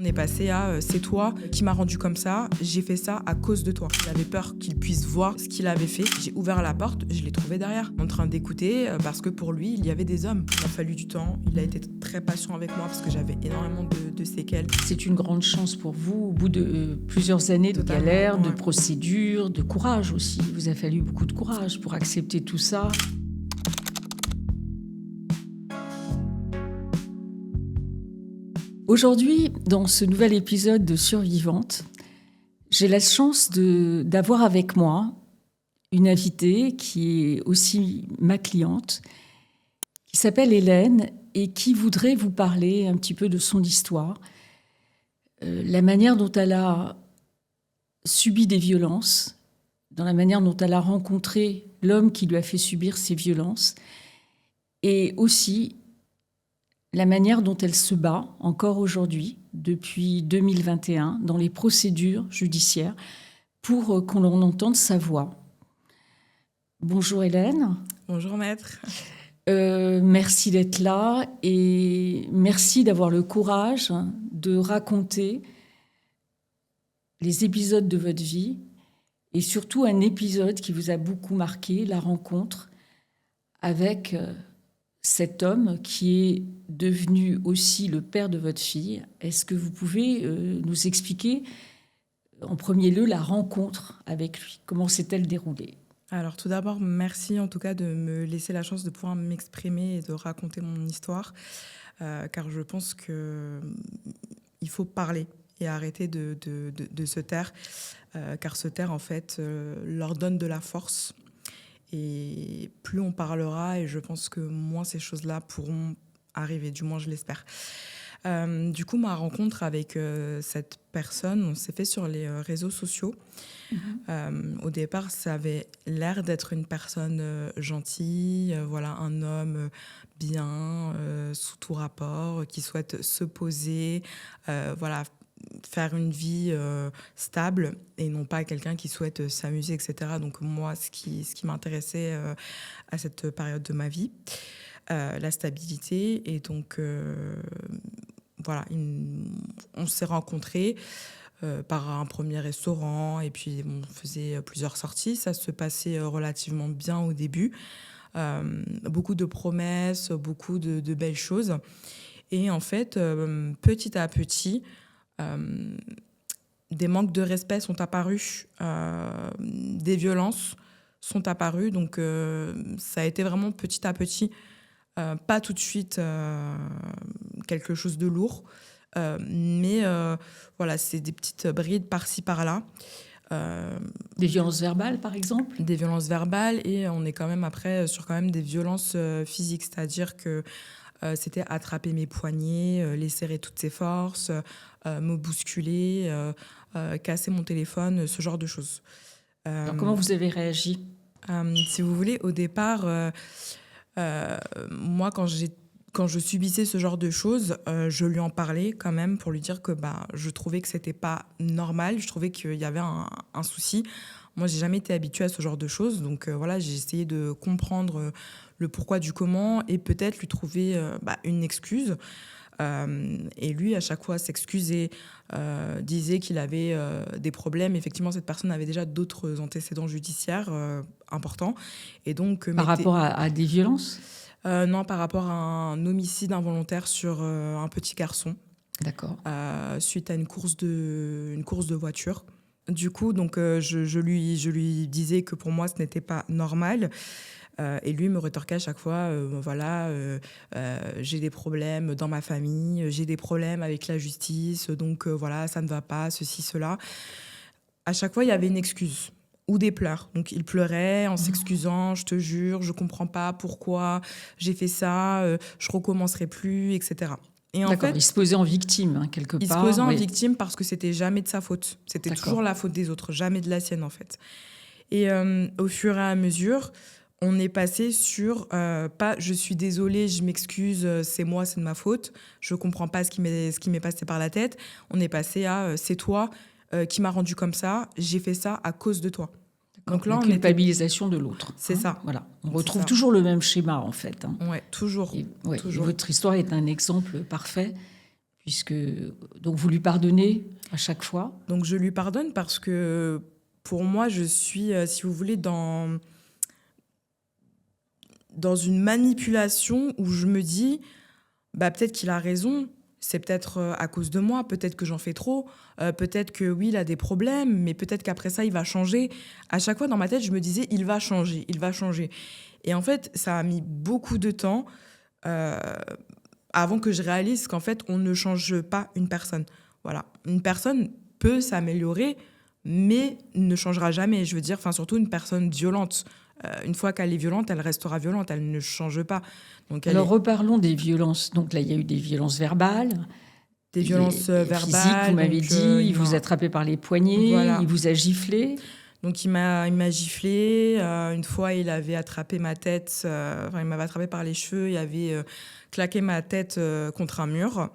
On est passé à c'est toi qui m'as rendu comme ça, j'ai fait ça à cause de toi. J'avais peur qu'il puisse voir ce qu'il avait fait. J'ai ouvert la porte, je l'ai trouvé derrière, en train d'écouter parce que pour lui, il y avait des hommes. Il a fallu du temps, il a été très patient avec moi parce que j'avais énormément de séquelles. C'est une grande chance pour vous, au bout de plusieurs années de galère, de procédures, de courage aussi. Il vous a fallu beaucoup de courage pour accepter tout ça. Aujourd'hui, dans ce nouvel épisode de Survivante, j'ai la chance d'avoir avec moi une invitée qui est aussi ma cliente, qui s'appelle Hélène et qui voudrait vous parler un petit peu de son histoire, la manière dont elle a subi des violences, dans la manière dont elle a rencontré l'homme qui lui a fait subir ces violences, et aussi la manière dont elle se bat encore aujourd'hui, depuis 2021, dans les procédures judiciaires, pour qu'on entende sa voix. Bonjour Hélène. Bonjour maître. Merci d'être là et merci d'avoir le courage de raconter les épisodes de votre vie et surtout un épisode qui vous a beaucoup marqué, la rencontre avec cet homme qui est devenu aussi le père de votre fille. Est-ce que vous pouvez nous expliquer en premier lieu la rencontre avec lui? Comment s'est-elle déroulée? Alors tout d'abord, merci en tout cas de me laisser la chance de pouvoir m'exprimer et de raconter mon histoire, car je pense qu'il faut parler et arrêter de se taire, car se taire en fait leur donne de la force. Et plus on parlera, et je pense que moins ces choses-là pourront arriver, du moins je l'espère. Du coup, ma rencontre avec cette personne, on s'est fait sur les réseaux sociaux. Au départ, ça avait l'air d'être une personne gentille, voilà, un homme bien, sous tout rapport, qui souhaite se poser, voilà, faire une vie stable et non pas quelqu'un qui souhaite s'amuser, etc. Donc moi, ce qui m'intéressait à cette période de ma vie, la stabilité. Et donc, voilà, on s'est rencontrés par un premier restaurant et puis on faisait plusieurs sorties. Ça se passait relativement bien au début. Beaucoup de promesses, beaucoup de belles choses. Et en fait, petit à petit, des manques de respect sont apparus, des violences sont apparues. Donc, ça a été vraiment petit à petit, pas tout de suite quelque chose de lourd. Mais voilà, c'est des petites brides par-ci, par-là. Des violences verbales, par exemple? Des violences verbales, et on est quand même après sur quand même des violences physiques, c'est-à-dire que c'était attraper mes poignets, les serrer toutes ses forces, me bousculer, casser mon téléphone, ce genre de choses. Alors, comment vous avez réagi? Si vous voulez, au départ, moi, quand je subissais ce genre de choses, je lui en parlais quand même pour lui dire que je trouvais que c'était pas normal, je trouvais qu'il y avait un souci. Moi, j'ai jamais été habituée à ce genre de choses, donc voilà, j'ai essayé de comprendre le pourquoi du comment et peut-être lui trouver une excuse. Et lui, à chaque fois, s'excusait, disait qu'il avait des problèmes. Effectivement, cette personne avait déjà d'autres antécédents judiciaires importants. Et donc, par rapport à des violences? Non, par rapport à un homicide involontaire sur un petit garçon. D'accord. Suite à une course de voiture. Du coup, donc, je lui disais que pour moi, ce n'était pas normal. Et lui me rétorquait à chaque fois, j'ai des problèmes dans ma famille, j'ai des problèmes avec la justice, donc voilà, ça ne va pas, ceci, cela. À chaque fois, il y avait une excuse ou des pleurs. Donc, il pleurait en s'excusant, je te jure, je comprends pas pourquoi j'ai fait ça, je recommencerai plus, etc. Et en fait, il se posait en victime, quelque part. Il se posait en victime parce que c'était jamais de sa faute. C'était toujours la faute des autres, jamais de la sienne, en fait. Et au fur et à mesure, on est passé sur pas « je suis désolée, je m'excuse, c'est moi, c'est de ma faute, je comprends pas ce qui m'est passé par la tête ». On est passé à « c'est toi qui m'as rendu comme ça, j'ai fait ça à cause de toi ». Donc là, la culpabilisation de l'autre. C'est ça. Voilà. On retrouve toujours le même schéma, en fait. Oui, toujours. Et votre histoire est un exemple parfait, Donc vous lui pardonnez à chaque fois? Donc je lui pardonne parce que pour moi, je suis, si vous voulez, dans une manipulation où je me dis, bah, peut-être qu'il a raison, c'est peut-être à cause de moi, peut-être que j'en fais trop, peut-être que oui, il a des problèmes, mais peut-être qu'après ça, il va changer. À chaque fois, dans ma tête, je me disais, il va changer, il va changer. Et en fait, ça a mis beaucoup de temps euh, avant que je réalise qu'en fait, on ne change pas une personne. Voilà. Une personne peut s'améliorer, mais ne changera jamais. Je veux dire, enfin, surtout une personne violente. Une fois qu'elle est violente, elle restera violente, elle ne change pas. Donc, Alors reparlons des violences. Donc là, il y a eu des violences verbales, des violences et physiques, vous verbales. m'avez Donc, dit, il vous a attrapé par les poignets, voilà. il vous a giflé. Donc il m'a giflé. Une fois, il avait attrapé ma tête. Il m'avait attrapé par les cheveux. Il avait claqué ma tête contre un mur.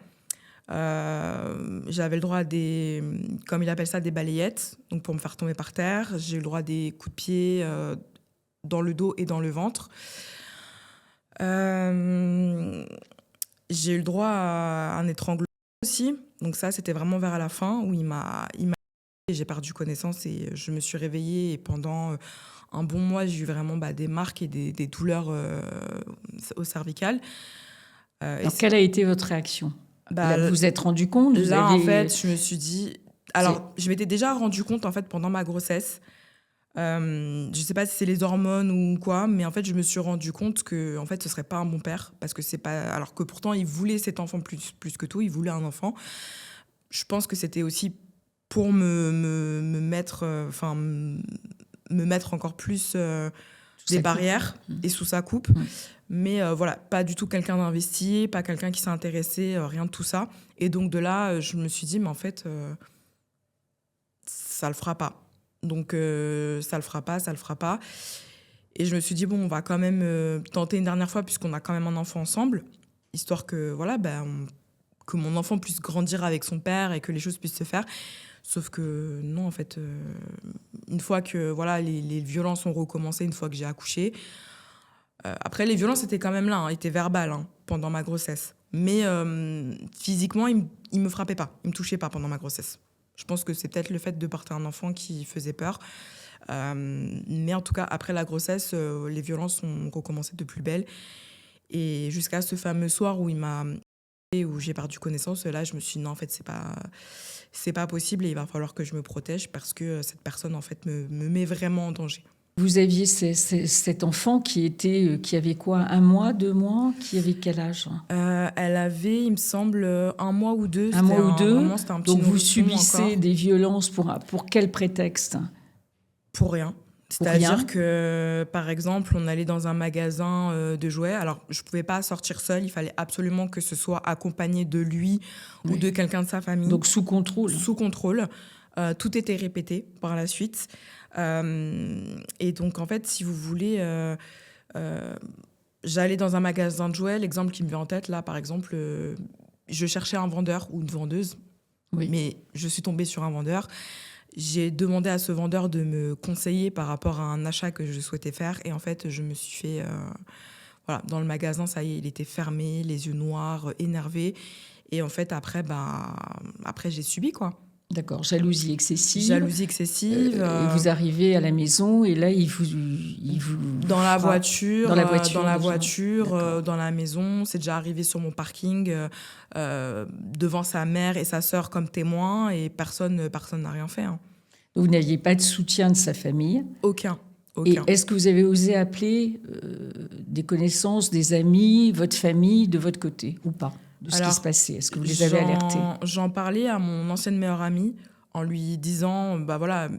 J'avais le droit à des, comme il appelle ça, des balayettes, donc pour me faire tomber par terre. J'ai eu le droit à des coups de pied dans le dos et dans le ventre. J'ai eu le droit à un étranglement aussi. Donc ça, c'était vraiment vers la fin où il m'a j'ai perdu connaissance et je me suis réveillée et pendant un bon mois, j'ai eu vraiment des marques et des douleurs au cervical. Alors quelle a été votre réaction? Bah, Là, vous vous êtes rendu compte? Là, en fait, je me suis dit... Alors, je m'étais déjà rendu compte, en fait, pendant ma grossesse. Je sais pas si c'est les hormones ou quoi, mais en fait, je me suis rendu compte que, en fait, ce serait pas un bon père, parce que c'est pas... Alors que pourtant, il voulait cet enfant plus que tout, il voulait un enfant. Je pense que c'était aussi pour me mettre... me mettre encore plus des barrières et sous sa coupe. Mais voilà, pas du tout quelqu'un d'investi, pas quelqu'un qui s'est intéressé, rien de tout ça. Et donc de là, je me suis dit, mais en fait, ça le fera pas. Donc ça le fera pas, ça le fera pas. Et je me suis dit, bon, on va quand même tenter une dernière fois, puisqu'on a quand même un enfant ensemble, histoire que, voilà, que mon enfant puisse grandir avec son père et que les choses puissent se faire. Sauf que non, en fait, une fois que voilà, les violences ont recommencé, une fois que j'ai accouché, après, les violences étaient quand même là, étaient verbales pendant ma grossesse. Mais physiquement, il me frappait pas, il me touchait pas pendant ma grossesse. Je pense que c'est peut-être le fait de porter un enfant qui faisait peur. Mais en tout cas, après la grossesse, les violences ont recommencé de plus belle. Et jusqu'à ce fameux soir où où j'ai perdu connaissance, là, je me suis dit non, en fait, c'est pas possible et il va falloir que je me protège parce que cette personne, en fait, me met vraiment en danger. Vous aviez cet enfant qui avait quoi, 1 mois, 2 mois, qui avait quel âge? Elle avait, il me semble, 1 mois ou 2. 1 mois ou 2. Vraiment, c'était un petit Donc vous nourrisson subissez encore. des violences pour quel prétexte? Pour rien. C'est-à-dire que, par exemple, on allait dans un magasin de jouets. Alors, je ne pouvais pas sortir seule. Il fallait absolument que ce soit accompagné de lui ou de quelqu'un de sa famille. Donc sous contrôle. Sous contrôle. Tout était répété par la suite. Et donc, en fait, si vous voulez, j'allais dans un magasin de jouets. L'exemple qui me vient en tête, là, par exemple, je cherchais un vendeur ou une vendeuse. Oui. Mais je suis tombée sur un vendeur. J'ai demandé à ce vendeur de me conseiller par rapport à un achat que je souhaitais faire. Et en fait, je me suis fait... voilà, dans le magasin, ça y est, il était fermé, les yeux noirs, énervé. Et en fait, après, j'ai subi, quoi. D'accord, jalousie excessive. Jalousie excessive. Et vous arrivez à la maison et là, il vous dans la voiture, dans la maison. C'est déjà arrivé sur mon parking, devant sa mère et sa sœur comme témoins, et personne n'a rien fait. Vous n'aviez pas de soutien de sa famille? Aucun. Et est-ce que vous avez osé appeler des connaissances, des amis, votre famille de votre côté ou pas? De ce qui se passait. Est-ce que vous les avez alertés? J'en parlais à mon ancienne meilleure amie en lui disant, voilà,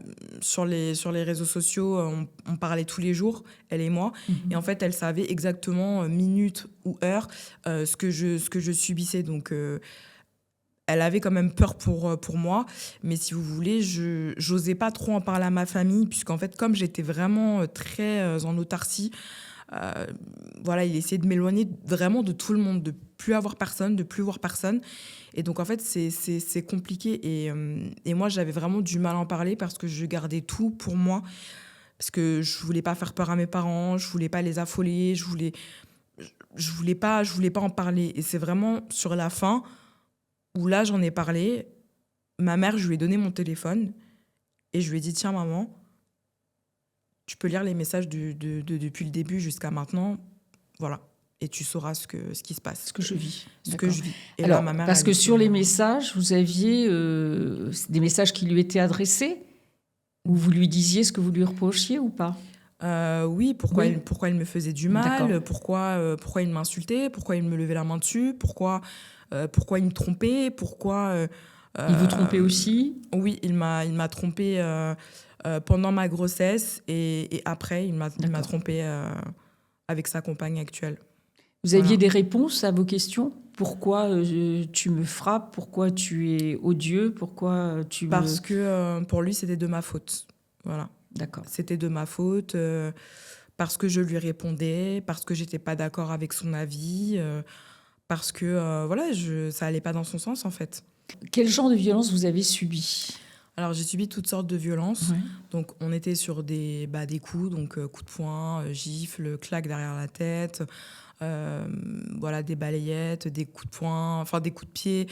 sur les réseaux sociaux, on parlait tous les jours, elle et moi. Et en fait, elle savait exactement, minute ou heure, ce que je subissais. Donc, elle avait quand même peur pour moi. Mais si vous voulez, je n'osais pas trop en parler à ma famille, puisqu'en fait, comme j'étais vraiment très en autarcie, voilà, il essayait de m'éloigner vraiment de tout le monde, de plus avoir personne, de plus voir personne. Et donc, en fait, c'est compliqué. Et moi, j'avais vraiment du mal à en parler parce que je gardais tout pour moi. Parce que je voulais pas faire peur à mes parents, je voulais pas les affoler, je voulais pas en parler. Et c'est vraiment sur la fin où là, j'en ai parlé. Ma mère, je lui ai donné mon téléphone et je lui ai dit, tiens, maman, tu peux lire les messages depuis le début jusqu'à maintenant. Voilà. Et tu sauras ce qui se passe. Ce que je vis. Ce que je vis. Et alors, là, ma mère, parce que sur les messages, vous aviez des messages qui lui étaient adressés, où vous lui disiez ce que vous lui reprochiez ou pas? Oui, pourquoi il me faisait du mal, pourquoi il m'insultait, pourquoi il me levait la main dessus, pourquoi il me trompait, pourquoi... il vous trompait aussi? Oui, il m'a trompé pendant ma grossesse et après, il m'a trompé avec sa compagne actuelle. Vous aviez des réponses à vos questions? Pourquoi tu me frappes? Pourquoi tu es odieux? Pourquoi tu Parce que pour lui, c'était de ma faute. Voilà. D'accord. C'était de ma faute parce que je lui répondais, parce que j'étais pas d'accord avec son avis, parce que voilà, ça allait pas dans son sens en fait. Quel genre de violence vous avez subi? Alors j'ai subi toutes sortes de violences. Ouais. Donc on était sur des coups, donc coups de poing, gifles, claques derrière la tête. Voilà, des balayettes, des coups de poing, enfin des coups de pied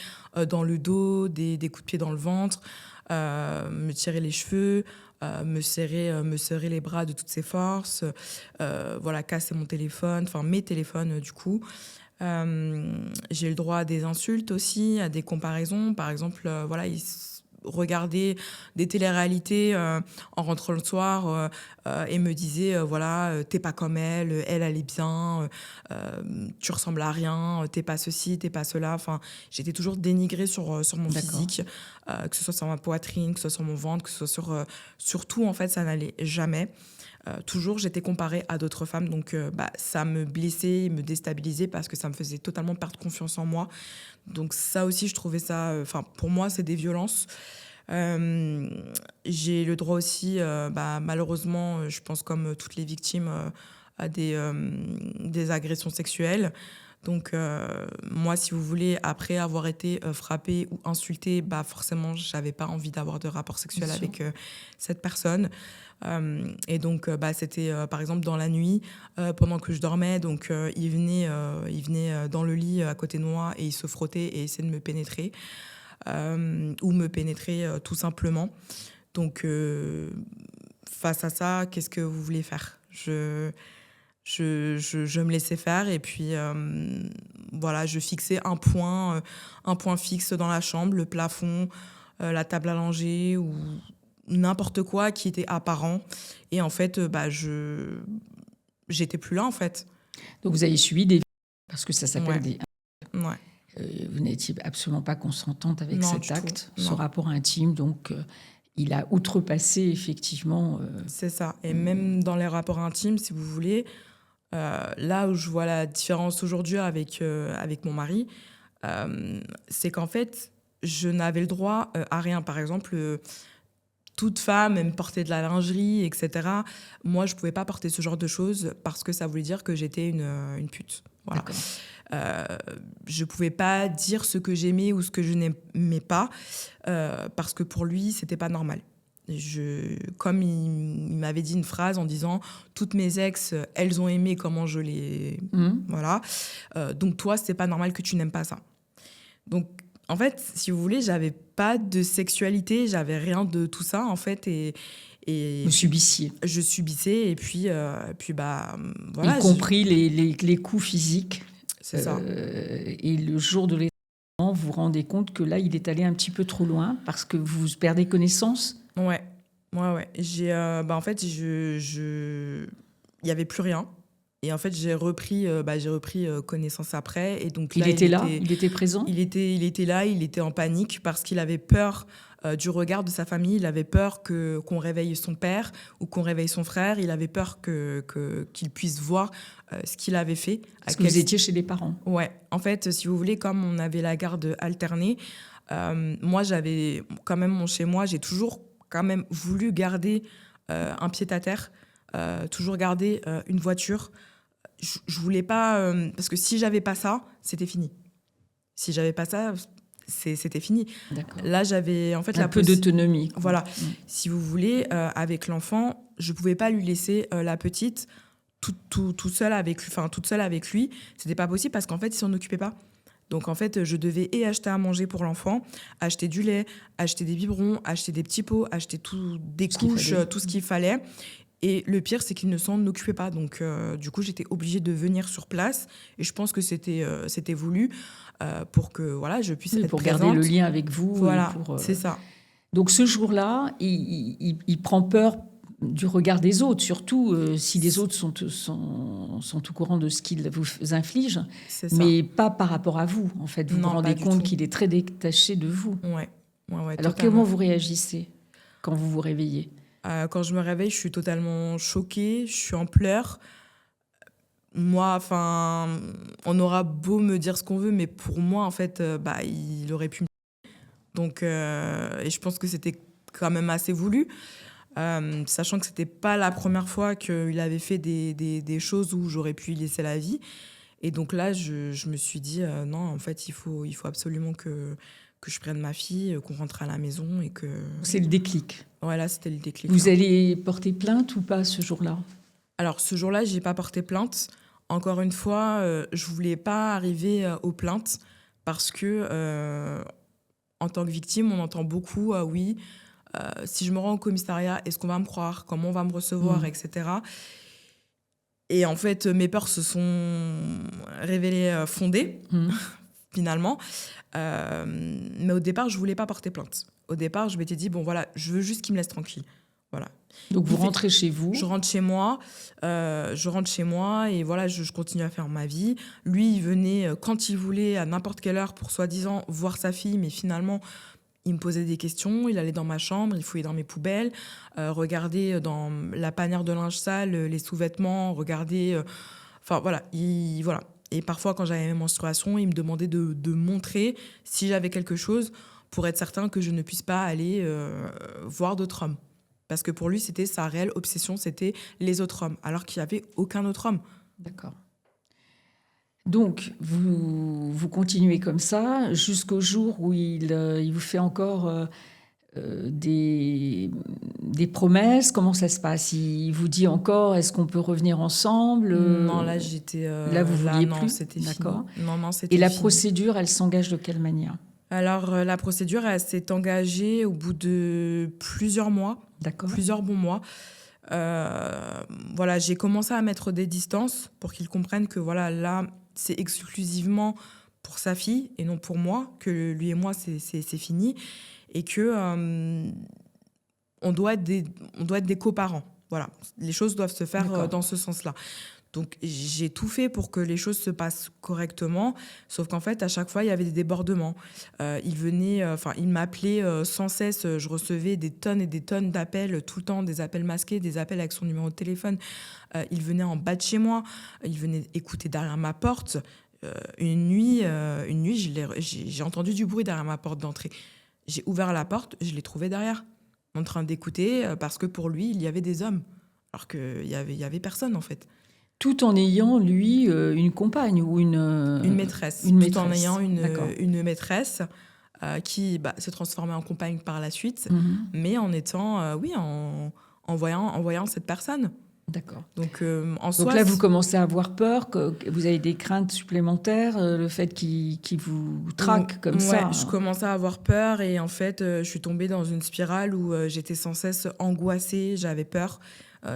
dans le dos, des coups de pied dans le ventre, me tirer les cheveux, me serrer les bras de toutes ses forces, voilà, casser mon téléphone, enfin mes téléphones du coup. J'ai eu le droit à des insultes aussi, à des comparaisons. Par exemple, voilà, regarder des téléréalités en rentrant le soir et me disait voilà, t'es pas comme elle, elle est bien, tu ressembles à rien, t'es pas ceci, t'es pas cela. Enfin, j'étais toujours dénigrée sur mon physique, que ce soit sur ma poitrine, que ce soit sur mon ventre, que ce soit sur tout, en fait, ça n'allait jamais. Toujours, j'étais comparée à d'autres femmes, donc ça me blessait, me déstabilisait parce que ça me faisait totalement perdre confiance en moi. Donc ça aussi, je trouvais ça... pour moi, c'est des violences. J'ai le droit aussi, malheureusement, je pense comme toutes les victimes, à des agressions sexuelles. Donc moi, si vous voulez, après avoir été frappée ou insultée, forcément, j'avais pas envie d'avoir de rapport sexuel avec cette personne. Et donc, c'était par exemple dans la nuit, pendant que je dormais. Donc, il venait dans le lit à côté de moi et il se frottait et essayait de me pénétrer ou me pénétrer tout simplement. Donc, face à ça, qu'est-ce que vous voulez faire ? Je me laissais faire et puis voilà, je fixais un point fixe dans la chambre, le plafond, la table à langer ou n'importe quoi qui était apparent. Et en fait, j'étais plus là, en fait. Donc, vous avez subi des... Parce que ça s'appelle des... Ouais. Vous n'étiez absolument pas consentante avec cet acte, ce non. rapport intime. Donc, il a outrepassé, effectivement... C'est ça. Et même dans les rapports intimes, si vous voulez, là où je vois la différence aujourd'hui avec mon mari, c'est qu'en fait, je n'avais le droit à rien. Par exemple... toute femme aime porter de la lingerie, etc. Moi, je ne pouvais pas porter ce genre de choses parce que ça voulait dire que j'étais une pute. Voilà. Je ne pouvais pas dire ce que j'aimais ou ce que je n'aimais pas parce que pour lui, ce n'était pas normal. Comme il m'avait dit une phrase en disant « Toutes mes ex, elles ont aimé comment je les... Voilà. Donc toi, ce n'est pas normal que tu n'aimes pas ça. » Donc, en fait, si vous voulez, j'avais pas de sexualité, j'avais rien de tout ça, en fait. Et vous subissiez. Je subissais, et puis voilà. Y compris les coups physiques. C'est ça. Et le jour de l'événement, vous vous rendez compte que là, il est allé un petit peu trop loin parce que vous perdez connaissance. Ouais. En fait, il y avait plus rien. Et en fait, j'ai repris connaissance après. Et donc, il était là, il était présent. Il était là, il était en panique parce qu'il avait peur du regard de sa famille. Il avait peur qu'on réveille son père ou qu'on réveille son frère. Il avait peur qu'il puisse voir ce qu'il avait fait. Parce que vous étiez chez les parents. Ouais. En fait, si vous voulez, comme on avait la garde alternée, moi, j'avais quand même chez moi, j'ai toujours quand même voulu garder un pied-à-terre, toujours garder une voiture. Je voulais pas... parce que si j'avais pas ça, c'était fini. Si j'avais pas ça, c'était fini. D'accord. Là, j'avais en fait un peu d'autonomie. Voilà. Si vous voulez, avec l'enfant, je pouvais pas lui laisser la petite toute seule avec lui. C'était pas possible parce qu'en fait, il s'en occupait pas. Donc en fait, je devais et acheter à manger pour l'enfant, acheter du lait, acheter des biberons, acheter des petits pots, acheter des couches, tout ce qu'il fallait. Et le pire, c'est qu'il ne s'en occupait pas. Donc du coup, j'étais obligée de venir sur place. Et je pense que c'était voulu pour que voilà, je puisse être pour présente. garder le lien avec vous. Voilà, c'est ça. Donc ce jour-là, il prend peur du regard des autres, surtout si les autres sont au courant de ce qu'il vous inflige, mais pas par rapport à vous. En fait, vous vous rendez compte qu'il est très détaché de vous. Ouais, alors comment vous réagissez quand vous vous réveillez? Quand je me réveille, je suis totalement choquée, je suis en pleurs. Moi, enfin, on aura beau me dire ce qu'on veut, mais pour moi, en fait, il aurait pu me... Donc, et je pense que c'était quand même assez voulu. Sachant que c'était pas la première fois qu'il avait fait des choses où j'aurais pu y laisser la vie. Et donc là, je me suis dit, non, en fait, il faut absolument que je prenne ma fille, qu'on rentre à la maison et que... C'est le déclic. Voilà, c'était le déclic. Vous allez porter plainte ou pas ce jour-là? Alors, ce jour-là, j'ai pas porté plainte. Encore une fois, je voulais pas arriver aux plaintes parce que, en tant que victime, on entend beaucoup, oui... si je me rends au commissariat, est-ce qu'on va me croire? Comment on va me recevoir, etc. Et en fait, mes peurs se sont révélées fondées, finalement. Mais au départ, je ne voulais pas porter plainte. Au départ, je m'étais dit, bon, voilà, je veux juste qu'il me laisse tranquille. Voilà. Donc, vous rentrez chez vous? Je rentre chez moi. Et voilà, je continue à faire ma vie. Lui, il venait quand il voulait, à n'importe quelle heure, pour soi-disant voir sa fille, mais finalement... Il me posait des questions, il allait dans ma chambre, il fouillait dans mes poubelles, regardait dans la panière de linge sale, les sous-vêtements, regardait... Enfin, voilà, voilà. Et parfois, quand j'avais mes menstruations, il me demandait de montrer si j'avais quelque chose pour être certain que je ne puisse pas aller voir d'autres hommes. Parce que pour lui, c'était sa réelle obsession, c'était les autres hommes, alors qu'il n'y avait aucun autre homme. D'accord. Donc, vous continuez comme ça jusqu'au jour où il vous fait encore des promesses. Comment ça se passe? Il vous dit encore, est-ce qu'on peut revenir ensemble? Non, là, j'étais... là, vous vouliez plus? Non, c'était D'accord. Fini. Non, c'était Et la fini. procédure, elle s'engage de quelle manière? Alors, la procédure, elle s'est engagée au bout de plusieurs mois. D'accord. Plusieurs bons mois. Voilà, j'ai commencé à mettre des distances pour qu'il comprenne que voilà, là, c'est exclusivement pour sa fille et non pour moi, que lui et moi, c'est fini. Et que on doit être des coparents. Voilà, les choses doivent se faire dans ce sens-là. Donc, j'ai tout fait pour que les choses se passent correctement, sauf qu'en fait, à chaque fois, il y avait des débordements. Il m'appelait sans cesse. Je recevais des tonnes et des tonnes d'appels, tout le temps, des appels masqués, des appels avec son numéro de téléphone. Il venait en bas de chez moi, il venait écouter derrière ma porte. Une nuit, j'ai entendu du bruit derrière ma porte d'entrée. J'ai ouvert la porte, je l'ai trouvé derrière, en train d'écouter, parce que pour lui, il y avait des hommes, alors qu'il y avait personne, en fait. Tout en ayant, lui, une compagne ou une maîtresse. Tout en ayant une maîtresse qui s'est transformée en compagne par la suite, mais en étant, en voyant cette personne. D'accord. Donc là, vous commencez à avoir peur, que vous avez des craintes supplémentaires, le fait qu'il vous traque comme ça. Ouais, je commençais à avoir peur et en fait, je suis tombée dans une spirale où j'étais sans cesse angoissée, j'avais peur.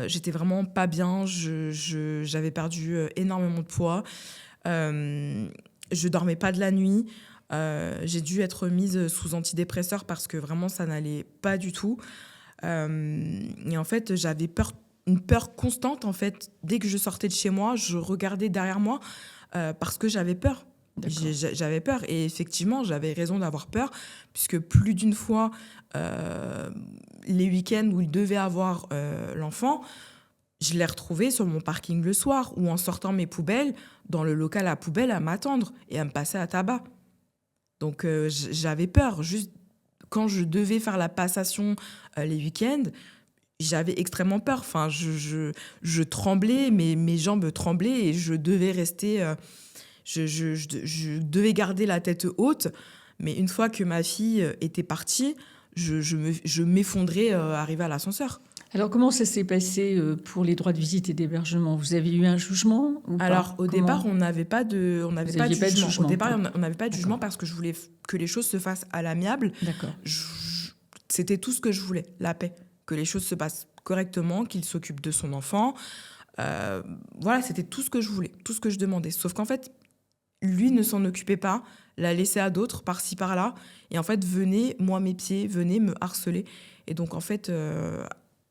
J'étais vraiment pas bien, j'avais perdu énormément de poids. Je dormais pas de la nuit. J'ai dû être mise sous antidépresseurs parce que vraiment, ça n'allait pas du tout. Et en fait, j'avais une peur constante, en fait. Dès que je sortais de chez moi, je regardais derrière moi parce que j'avais peur. J'avais peur. Et effectivement, j'avais raison d'avoir peur, puisque plus d'une fois, les week-ends où il devait avoir l'enfant, je l'ai retrouvé sur mon parking le soir, ou en sortant mes poubelles, dans le local à poubelle, à m'attendre et à me passer à tabac. Donc, j'avais peur. Juste quand je devais faire la passation les week-ends, j'avais extrêmement peur. Enfin, je tremblais, mes jambes tremblaient et je devais rester... je devais garder la tête haute. Mais une fois que ma fille était partie, je m'effondrais arrivée à l'ascenseur. Alors, comment ça s'est passé pour les droits de visite et d'hébergement? Vous avez eu un jugement ou Alors, pas? au départ, on n'avait pas de Vous n'aviez pas de jugement. Au jugement? départ, on n'avait pas de jugement D'accord. parce que je voulais que les choses se fassent à l'amiable. D'accord. C'était tout ce que je voulais, la paix. Que les choses se passent correctement, qu'il s'occupe de son enfant. Voilà, c'était tout ce que je voulais, tout ce que je demandais. Sauf qu'en fait, lui ne s'en occupait pas, l'a laissé à d'autres, par-ci, par-là. Et en fait, venait, moi, mes pieds, venait me harceler. Et donc, en fait,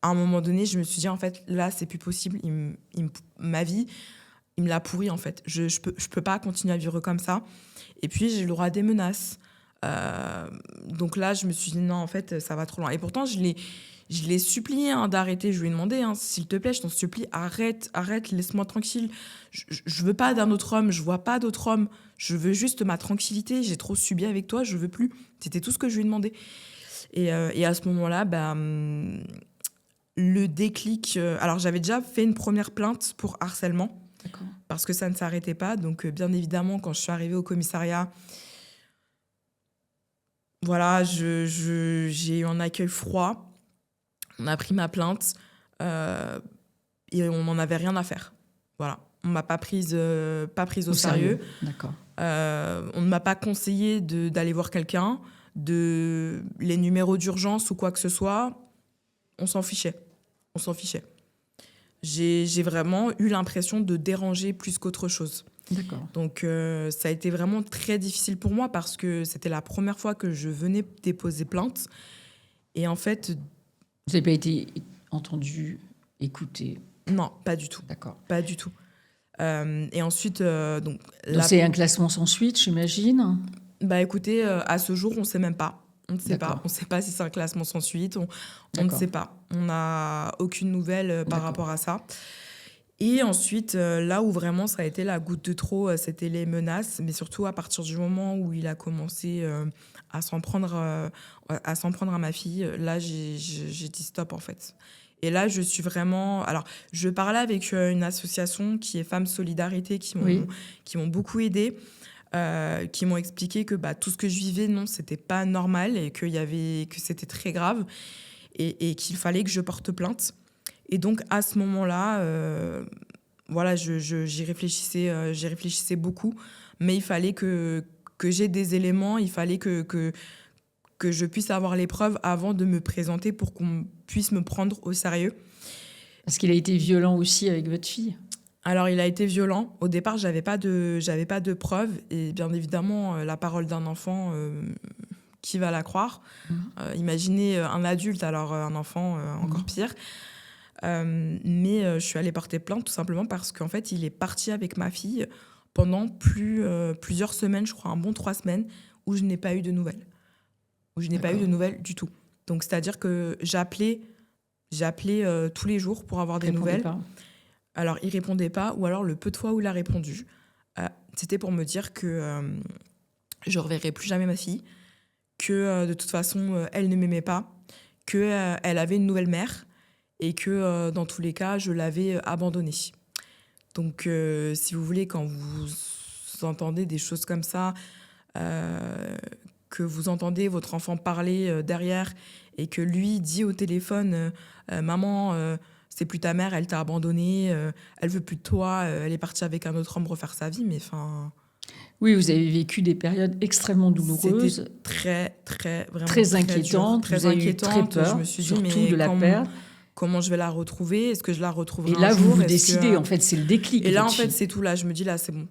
à un moment donné, je me suis dit, en fait, là, c'est plus possible. Ma vie, il me l'a pourri, en fait. Je peux pas continuer à vivre comme ça. Et puis, j'ai eu le droit à des menaces. Donc là, je me suis dit, non, en fait, ça va trop loin. Et pourtant, je l'ai supplié d'arrêter. Je lui ai demandé, s'il te plaît, je t'en supplie, arrête, laisse-moi tranquille. Je veux pas d'un autre homme, je vois pas d'autre homme. Je veux juste ma tranquillité. J'ai trop subi avec toi, je veux plus. C'était tout ce que je lui ai demandé. Et à ce moment-là, le déclic. Alors, j'avais déjà fait une première plainte pour harcèlement. D'accord. Parce que ça ne s'arrêtait pas. Donc, bien évidemment, quand je suis arrivée au commissariat, voilà, j'ai eu un accueil froid. On a pris ma plainte et on n'en avait rien à faire. Voilà, on m'a pas prise au sérieux. D'accord. On ne m'a pas conseillé d'aller voir quelqu'un, les numéros d'urgence ou quoi que ce soit. On s'en fichait. J'ai vraiment eu l'impression de déranger plus qu'autre chose. D'accord. Donc, ça a été vraiment très difficile pour moi parce que c'était la première fois que je venais déposer plainte. Et en fait... Vous n'avez pas été entendu, écouté? Non, pas du tout. D'accord. Pas du tout. Et ensuite... Donc c'est un classement sans suite, j'imagine? Écoutez, à ce jour, on ne sait même pas. On ne sait pas. D'accord. On ne sait pas si c'est un classement sans suite. On ne sait pas. On n'a aucune nouvelle par rapport à ça. Et ensuite, là où vraiment ça a été la goutte de trop, c'était les menaces, mais surtout à partir du moment où il a commencé à s'en prendre à ma fille, là, j'ai dit stop, en fait. Et là, je suis vraiment... Alors, je parlais avec une association qui est Femmes Solidarité, qui m'ont beaucoup aidée, qui m'ont expliqué que tout ce que je vivais, non, c'était pas normal et que c'était très grave et qu'il fallait que je porte plainte. Et donc, à ce moment-là, voilà, j'y réfléchissais beaucoup, mais il fallait que j'ai des éléments, il fallait que je puisse avoir les preuves avant de me présenter pour qu'on puisse me prendre au sérieux. Parce qu'il a été violent aussi avec votre fille? Alors, il a été violent. Au départ, j'avais pas de preuves. Et bien évidemment, la parole d'un enfant, qui va la croire? Imaginez un adulte, alors un enfant, encore pire. Mais je suis allée porter plainte tout simplement parce qu'en fait, il est parti avec ma fille pendant plusieurs semaines, je crois un bon 3 semaines, où je n'ai pas eu de nouvelles. Pas eu de nouvelles du tout. Donc, c'est-à-dire que j'appelais tous les jours pour avoir des nouvelles. Pas. Alors, il répondait pas, ou alors le peu de fois où il a répondu, c'était pour me dire que je ne reverrais plus jamais ma fille, que de toute façon, elle ne m'aimait pas, qu'elle avait une nouvelle mère, et que dans tous les cas, je l'avais abandonnée. Donc, si vous voulez, quand vous entendez des choses comme ça, que vous entendez votre enfant parler derrière, et que lui dit au téléphone « Maman, c'est plus ta mère, elle t'a abandonnée, elle veut plus de toi, elle est partie avec un autre homme refaire sa vie », mais enfin... Oui, vous avez vécu des périodes extrêmement douloureuses. C'était vraiment très inquiétantes. Très inquiétante. Très peur, je me suis dit, surtout mais de la perte. Comment je vais la retrouver? Est-ce que je la retrouverai un jour? Et là, vous décidez, en fait, c'est le déclic. Et là, en fait, c'est tout. Là, je me dis, là, c'est bon.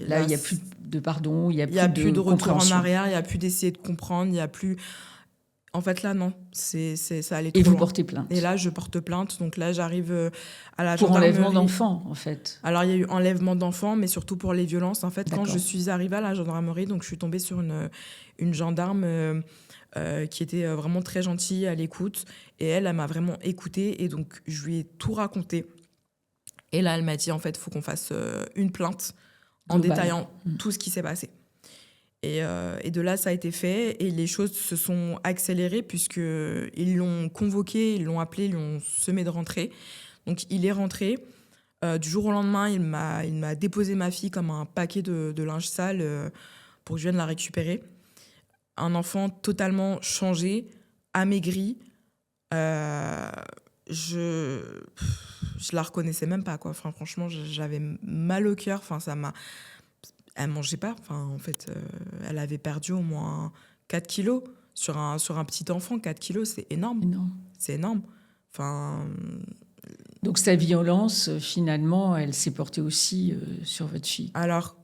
Là, il n'y a plus de pardon, il n'y a plus de retour en arrière, il n'y a plus d'essayer de comprendre, il n'y a plus... En fait, là, non. Ça allait trop loin. Et vous portez plainte? Et là, je porte plainte. Donc là, j'arrive à la gendarmerie. Pour enlèvement d'enfants, en fait. Alors, il y a eu enlèvement d'enfants, mais surtout pour les violences. En fait, quand je suis arrivée à la gendarmerie, donc je suis tombée sur une gendarme qui était vraiment très gentille, à l'écoute. Et elle m'a vraiment écoutée. Et donc, je lui ai tout raconté. Et là, elle m'a dit, en fait, il faut qu'on fasse une plainte en détaillant tout ce qui s'est passé. Et de là, ça a été fait. Et les choses se sont accélérées puisqu'ils l'ont convoqué, ils l'ont appelé, ils l'ont semé de rentrée. Donc, il est rentré. Du jour au lendemain, il m'a déposé ma fille comme un paquet de linge sale pour que je vienne la récupérer. Un enfant totalement changé, amaigri. je la reconnaissais même pas, quoi. Enfin, franchement, j'avais mal au cœur. Enfin, elle mangeait pas. Enfin, en fait, elle avait perdu au moins 4 kilos sur un petit enfant. 4 kilos, c'est énorme. Non. C'est énorme. Enfin, Donc sa violence, finalement, elle s'est portée aussi sur votre fille. alors,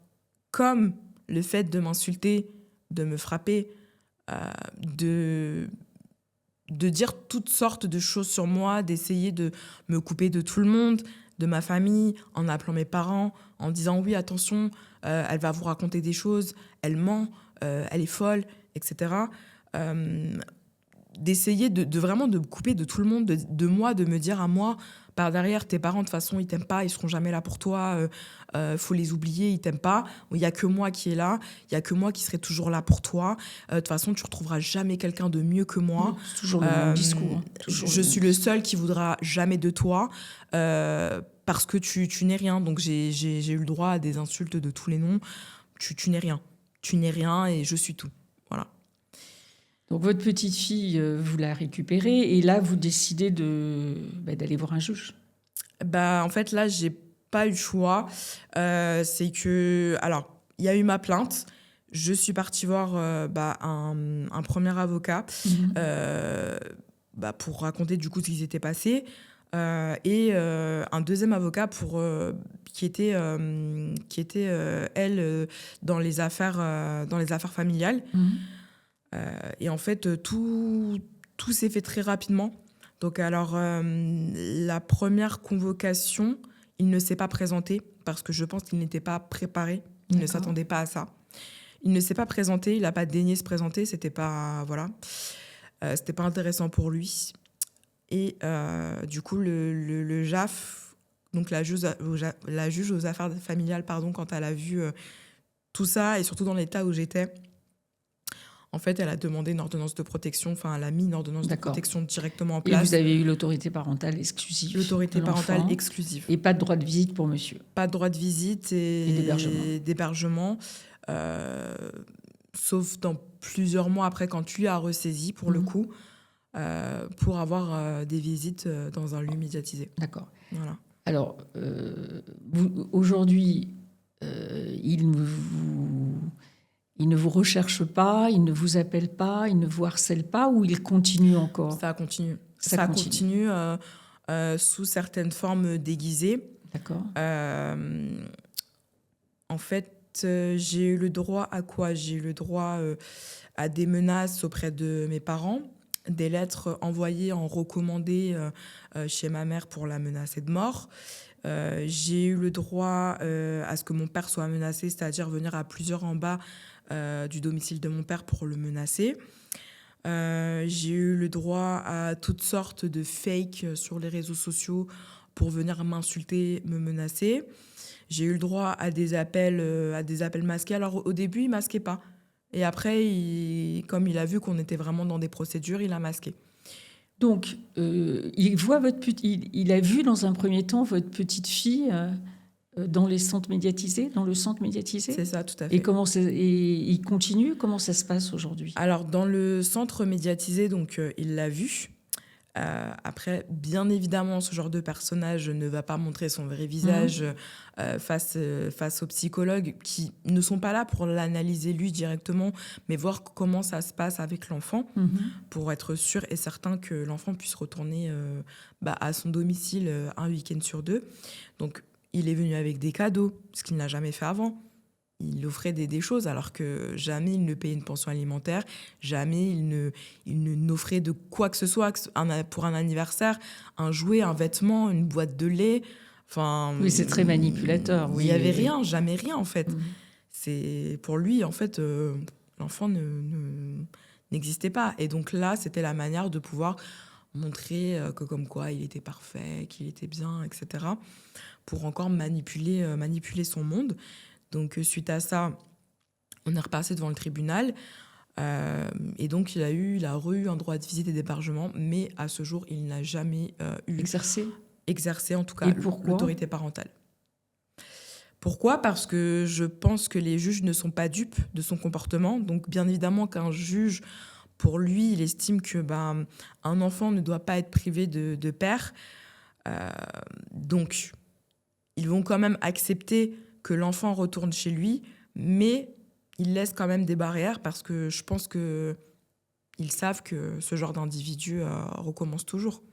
comme le fait de m'insulter, de me frapper, de dire toutes sortes de choses sur moi, d'essayer de me couper de tout le monde, de ma famille, en appelant mes parents, en disant oui, attention, elle va vous raconter des choses, elle ment, elle est folle, etc. D'essayer de vraiment de me couper de tout le monde, de moi, de me dire à moi, par derrière, tes parents, de toute façon, ils t'aiment pas, ils seront jamais là pour toi, faut les oublier, ils t'aiment pas. Il y a que moi qui est là, il y a que moi qui serai toujours là pour toi. De toute façon, tu retrouveras jamais quelqu'un de mieux que moi. C'est toujours le même discours. Hein. Je suis le seul qui voudra jamais de toi parce que tu n'es rien. Donc j'ai eu le droit à des insultes de tous les noms. Tu n'es rien. Tu n'es rien et je suis tout. Voilà. Donc votre petite fille, vous la récupérez et là, vous décidez d'aller voir un juge. En fait, là, j'ai pas eu le choix. C'est que... Alors, il y a eu ma plainte. Je suis partie voir un premier avocat pour raconter du coup ce qui s'était passé. Et un deuxième avocat qui était elle, dans les affaires familiales. Et en fait, tout s'est fait très rapidement. Donc alors, la première convocation, il ne s'est pas présenté parce que je pense qu'il n'était pas préparé. Il ne s'attendait pas à ça. Il ne s'est pas présenté, il n'a pas daigné se présenter. C'était pas, voilà, c'était pas intéressant pour lui. Et du coup, le JAF, donc la juge aux affaires familiales, pardon, quand elle a vu tout ça et surtout dans l'état où j'étais, en fait, elle a demandé une ordonnance de protection, enfin, elle a mis une ordonnance de protection directement en place. Et vous avez eu l'autorité parentale exclusive. L'autorité parentale exclusive. Et pas de droit de visite pour monsieur. Pas de droit de visite et d'hébergement. Sauf dans plusieurs mois après, quand lui a ressaisi, pour le coup, pour avoir des visites dans un lieu médiatisé. D'accord. Voilà. Alors, aujourd'hui, il ne vous recherche pas, il ne vous appelle pas, il ne vous harcèle pas ou il continue encore ? Ça continue. Ça continue sous certaines formes déguisées. D'accord. En fait, j'ai eu le droit à quoi ? J'ai eu le droit à des menaces auprès de mes parents, des lettres envoyées en recommandé chez ma mère pour la menacer de mort. J'ai eu le droit à ce que mon père soit menacé, c'est-à-dire venir à plusieurs en bas du domicile de mon père pour le menacer. J'ai eu le droit à toutes sortes de fakes sur les réseaux sociaux pour venir m'insulter, me menacer. J'ai eu le droit à des appels masqués. Alors au début, il masquait pas. Et après, comme il a vu qu'on était vraiment dans des procédures, il a masqué. Donc, il a vu dans un premier temps votre petite fille dans le centre médiatisé. C'est ça, tout à fait. Et il continue. Comment ça se passe aujourd'hui ? Alors, dans le centre médiatisé, donc, il l'a vu. Après, bien évidemment, ce genre de personnage ne va pas montrer son vrai visage face aux psychologues qui ne sont pas là pour l'analyser lui directement, mais voir comment ça se passe avec l'enfant pour être sûr et certain que l'enfant puisse retourner à son domicile un week-end sur 2. Donc, il est venu avec des cadeaux, ce qu'il n'a jamais fait avant. Il offrait des choses alors que jamais il ne payait une pension alimentaire, jamais il n'offrait de quoi que ce soit pour un anniversaire, un jouet, un vêtement, une boîte de lait. Enfin, oui, c'est très manipulateur. Il n'y avait rien, jamais rien en fait. C'est, pour lui, en fait, l'enfant n'existait pas. Et donc là, c'était la manière de pouvoir montrer que comme quoi il était parfait, qu'il était bien, etc. Pour encore manipuler son monde. Donc, suite à ça, on est repassé devant le tribunal. Et donc, il a eu un droit de visite et d'hébergement. Mais à ce jour, il n'a jamais eu... Exercé, en tout cas, l'autorité parentale. Pourquoi ? Parce que je pense que les juges ne sont pas dupes de son comportement. Donc, bien évidemment qu'un juge pour lui, il estime que un enfant ne doit pas être privé de père. Donc, ils vont quand même accepter que l'enfant retourne chez lui, mais ils laissent quand même des barrières parce que je pense qu'ils savent que ce genre d'individu recommence toujours.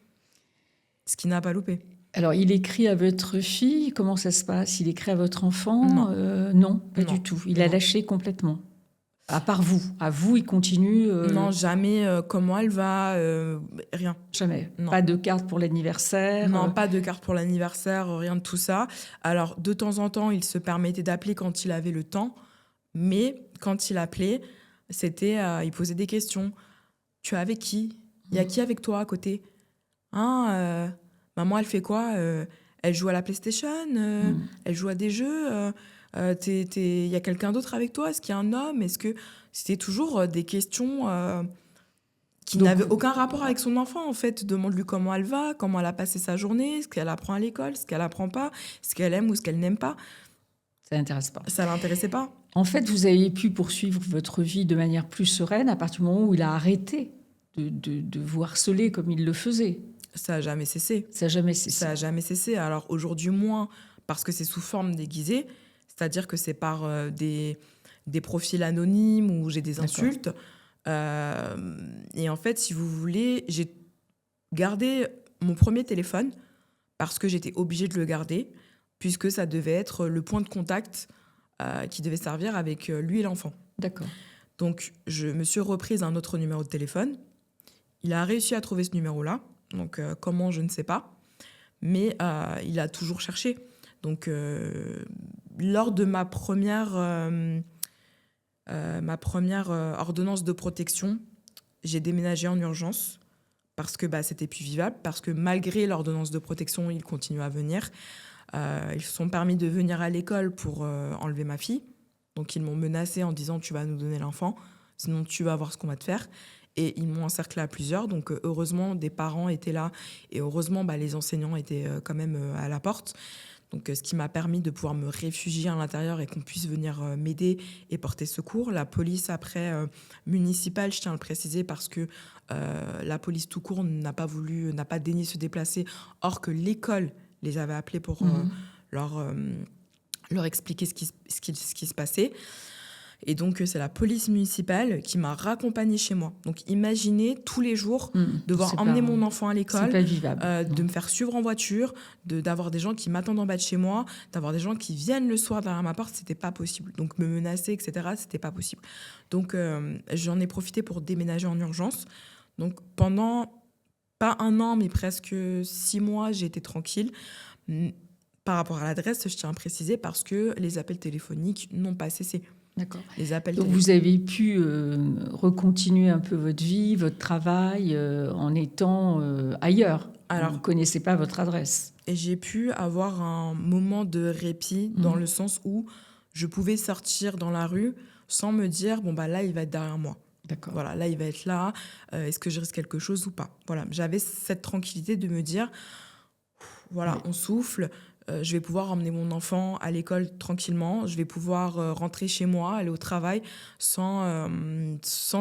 Ce qui n'a pas loupé. Alors, il écrit à votre fille, comment ça se passe? Il écrit à votre enfant? Non. Non, pas Non. du tout. Il a Non. lâché complètement. À part vous. À vous, il continue? Non, jamais. Comment elle va rien. Jamais. Non. Pas de carte pour l'anniversaire? Non, pas de carte pour l'anniversaire, rien de tout ça. Alors, de temps en temps, il se permettait d'appeler quand il avait le temps, mais quand il appelait, c'était, il posait des questions. Tu es avec qui? Il y a qui avec toi à côté? Maman, elle fait quoi? Elle joue à la PlayStation? Elle joue à des jeux? Il y a quelqu'un d'autre avec toi? Est-ce qu'il y a un homme? Est-ce que... C'était toujours des questions qui n'avaient aucun rapport avec son enfant, en fait. Demande-lui comment elle va, comment elle a passé sa journée, ce qu'elle apprend à l'école, ce qu'elle apprend pas, ce qu'elle aime ou ce qu'elle n'aime pas. Ça l'intéresse pas. Ça l'intéressait pas. En fait, vous avez pu poursuivre votre vie de manière plus sereine à partir du moment où il a arrêté de vous harceler comme il le faisait. Ça n'a jamais cessé. Ça n'a jamais cessé. Ça n'a jamais cessé. Alors aujourd'hui, moins, parce que c'est sous forme déguisée, c'est-à-dire que c'est par des profils anonymes où j'ai des insultes. Et en fait, si vous voulez, j'ai gardé mon premier téléphone parce que j'étais obligée de le garder, puisque ça devait être le point de contact qui devait servir avec lui et l'enfant. D'accord. Donc, je me suis reprise un autre numéro de téléphone. Il a réussi à trouver ce numéro-là. Donc, comment, je ne sais pas. Mais il a toujours cherché. Donc, lors de ma première ordonnance de protection, j'ai déménagé en urgence parce que c'était plus vivable, parce que malgré l'ordonnance de protection, ils continuent à venir. Ils se sont permis de venir à l'école pour enlever ma fille. Donc, ils m'ont menacée en disant « Tu vas nous donner l'enfant, sinon tu vas voir ce qu'on va te faire ». Et ils m'ont encerclé à plusieurs. Donc, heureusement, des parents étaient là. Et heureusement, les enseignants étaient quand même à la porte. Donc, ce qui m'a permis de pouvoir me réfugier à l'intérieur et qu'on puisse venir m'aider et porter secours. La police, après, municipale, je tiens à le préciser, parce que la police tout court n'a pas daigné se déplacer. Or que l'école les avait appelés pour leur expliquer ce qui se passait. Et donc, c'est la police municipale qui m'a raccompagnée chez moi. Donc, imaginez tous les jours devoir emmener mon enfant à l'école, c'est pas vivable. de me faire suivre en voiture, d'avoir des gens qui m'attendent en bas de chez moi, d'avoir des gens qui viennent le soir derrière ma porte, c'était pas possible. Donc, me menacer, etc., c'était pas possible. Donc, j'en ai profité pour déménager en urgence. Donc, pendant, pas 1 an, mais presque 6 mois, j'ai été tranquille. Par rapport à l'adresse, je tiens à préciser, parce que les appels téléphoniques n'ont pas cessé. D'accord. Les appels Donc vous avez pu recontinuer un peu votre vie, votre travail en étant ailleurs. Alors, vous ne connaissez pas votre adresse. Et j'ai pu avoir un moment de répit dans le sens où je pouvais sortir dans la rue sans me dire là, il va être derrière moi. D'accord. Voilà, là, il va être là. Est-ce que je risque quelque chose ou pas? Voilà, j'avais cette tranquillité de me dire voilà, on souffle. Je vais pouvoir emmener mon enfant à l'école tranquillement. Je vais pouvoir rentrer chez moi, aller au travail sans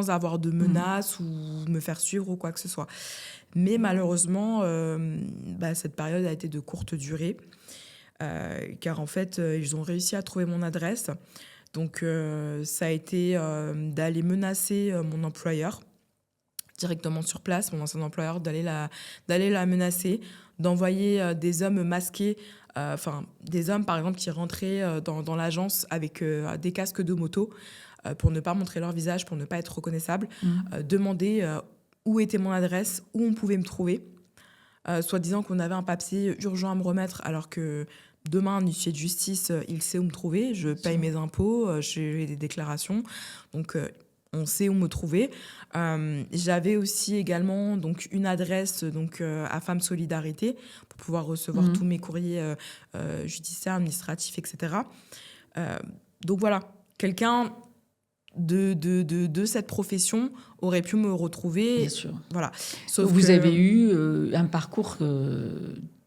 avoir de menaces ou me faire suivre ou quoi que ce soit. Mais malheureusement, cette période a été de courte durée. Car en fait, ils ont réussi à trouver mon adresse. Donc, ça a été d'aller menacer mon employeur directement sur place, mon ancien employeur, d'aller la menacer, d'envoyer des hommes masqués, des hommes par exemple qui rentraient dans l'agence avec des casques de moto pour ne pas montrer leur visage, pour ne pas être reconnaissable, demander où était mon adresse, où on pouvait me trouver, soit disant qu'on avait un papier urgent à me remettre, alors que demain, un huissier de justice, il sait où me trouver, je paye mes impôts, j'ai des déclarations, donc on sait où me trouver. J'avais aussi également donc, une adresse à Femmes Solidarité pour pouvoir recevoir tous mes courriers judiciaires, administratifs, etc. Donc voilà, quelqu'un de cette profession aurait pu me retrouver. Bien sûr. Voilà. Sauf vous avez eu un parcours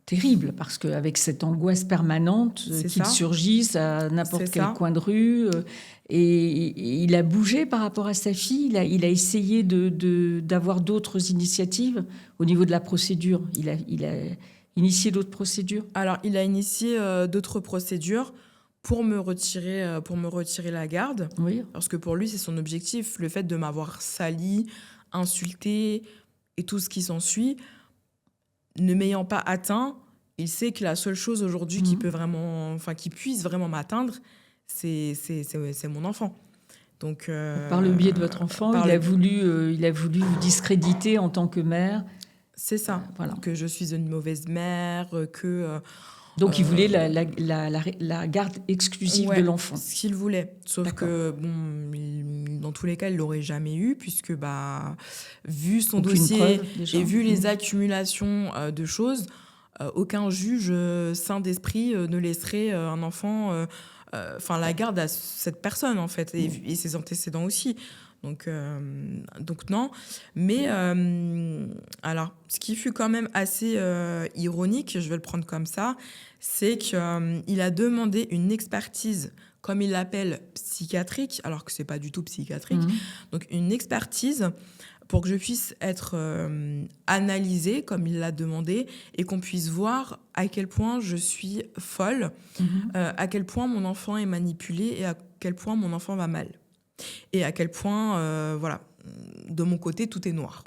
terrible, parce qu'avec cette angoisse permanente qu'il surgisse à n'importe quel coin de rue, et il a bougé par rapport à sa fille, il a essayé d'avoir d'autres initiatives au niveau de la procédure. Il a initié d'autres procédures. Alors, il a initié d'autres procédures pour me retirer la garde. Oui. Parce que pour lui, c'est son objectif. Le fait de m'avoir sali, insulté et tout ce qui s'ensuit, ne m'ayant pas atteint, il sait que la seule chose aujourd'hui qui puisse vraiment m'atteindre, c'est mon enfant. Donc, par le biais de votre enfant, il a voulu vous discréditer en tant que mère. C'est ça. Voilà. Que je suis une mauvaise mère, que... Donc, il voulait la garde exclusive de l'enfant. Ce qu'il voulait. Sauf que, dans tous les cas, il ne l'aurait jamais eu, puisque, vu son dossier et vu les accumulations de choses, aucun juge sain d'esprit ne laisserait un enfant... la garde à cette personne, en fait, et ses antécédents aussi. Donc non. Mais alors, ce qui fut quand même assez ironique, je vais le prendre comme ça, c'est qu'il a demandé une expertise, comme il l'appelle, psychiatrique, alors que c'est pas du tout psychiatrique. Donc une expertise pour que je puisse être analysée, comme il l'a demandé, et qu'on puisse voir à quel point je suis folle, à quel point mon enfant est manipulé et à quel point mon enfant va mal. Et à quel point, de mon côté, tout est noir.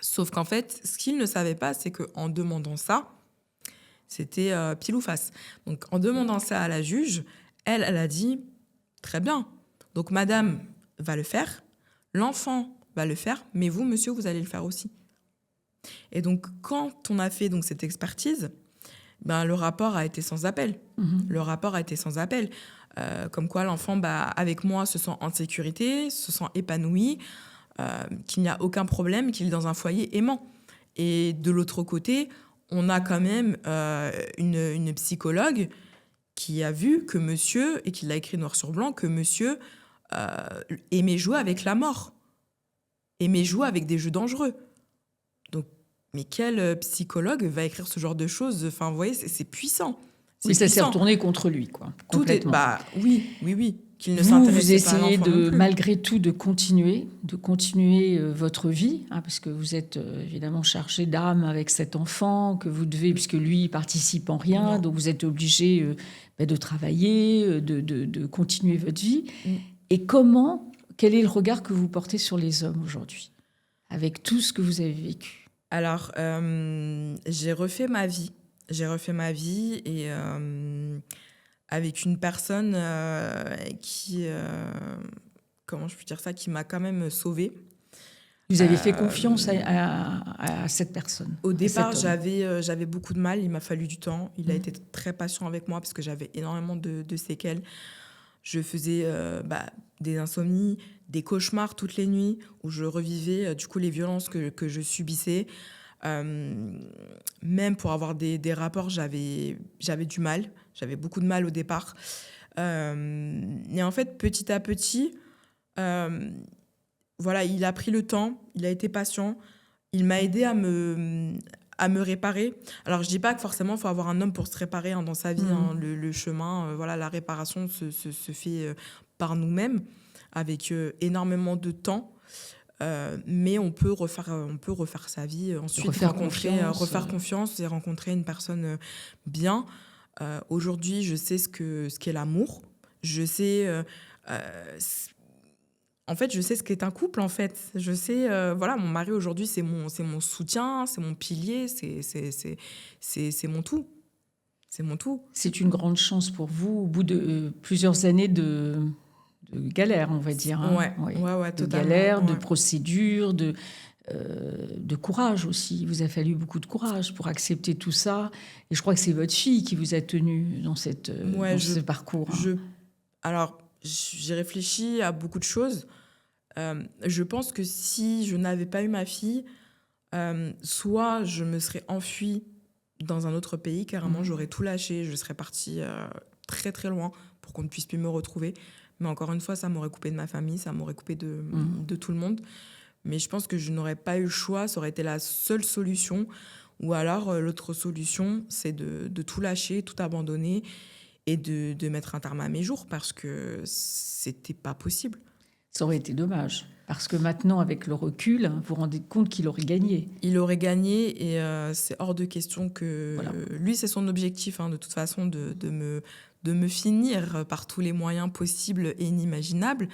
Sauf qu'en fait, ce qu'il ne savait pas, c'est qu'en demandant ça, c'était pile ou face. Donc, en demandant ça à la juge, elle a dit, très bien, donc madame va le faire, l'enfant va le faire, mais vous, monsieur, vous allez le faire aussi. Et donc, quand on a fait donc, cette expertise, le rapport a été sans appel. Le rapport a été sans appel. Comme quoi l'enfant, avec moi, se sent en sécurité, se sent épanoui, qu'il n'y a aucun problème, qu'il est dans un foyer aimant. Et de l'autre côté, on a quand même une psychologue qui a vu que monsieur, et qui l'a écrit noir sur blanc, que monsieur aimait jouer avec la mort, aimait jouer avec des jeux dangereux. Donc, mais quel psychologue va écrire ce genre de choses ? Enfin, vous voyez, c'est puissant. Oui, ça s'est retourné contre lui, quoi. Complètement. Oui. Qu'il ne vous essayez malgré tout de continuer votre vie, parce que vous êtes évidemment chargé d'âme avec cet enfant que vous devez, puisque lui il participe en rien, donc vous êtes obligé de travailler, de continuer votre vie. Et quel est le regard que vous portez sur les hommes aujourd'hui, avec tout ce que vous avez vécu ? Alors, j'ai refait ma vie. Et avec une personne qui, comment je peux dire ça, qui m'a quand même sauvée. Vous avez fait confiance à cette personne ? Au départ, j'avais beaucoup de mal. Il m'a fallu du temps. Il a été très patient avec moi parce que j'avais énormément de séquelles. Je faisais des insomnies, des cauchemars toutes les nuits où je revivais du coup les violences que je subissais. Même pour avoir des rapports, j'avais du mal. J'avais beaucoup de mal au départ. Et en fait, petit à petit, il a pris le temps, il a été patient, il m'a aidé à me réparer. Alors, je dis pas que forcément, il faut avoir un homme pour se réparer dans sa vie. Le chemin, la réparation se fait par nous-mêmes, avec énormément de temps. Mais on peut refaire sa vie, ensuite refaire confiance et rencontrer une personne bien. Aujourd'hui, je sais ce qu'est l'amour. Je sais, je sais ce qu'est un couple, en fait. Je sais, mon mari aujourd'hui, c'est mon soutien, c'est mon pilier, c'est mon tout. C'est mon tout. C'est une grande chance pour vous, au bout de plusieurs années de galère, on va dire. Ouais, de galère, de procédure, de courage aussi. Il vous a fallu beaucoup de courage pour accepter tout ça. Et je crois que c'est votre fille qui vous a tenu dans ce parcours. Alors, j'ai réfléchi à beaucoup de choses. Je pense que si je n'avais pas eu ma fille, soit je me serais enfuie dans un autre pays, carrément, j'aurais tout lâché, je serais partie très très loin pour qu'on ne puisse plus me retrouver. Mais encore une fois, ça m'aurait coupé de ma famille, ça m'aurait coupé de tout le monde. Mais je pense que je n'aurais pas eu le choix, ça aurait été la seule solution. Ou alors, l'autre solution, c'est de tout lâcher, tout abandonner et de mettre un terme à mes jours parce que c'était pas possible. Ça aurait été dommage. Parce que maintenant, avec le recul, vous vous rendez compte qu'il aurait gagné. Il aurait gagné et c'est hors de question que... Voilà. Lui, c'est son objectif, de toute façon, de me finir par tous les moyens possibles et inimaginables,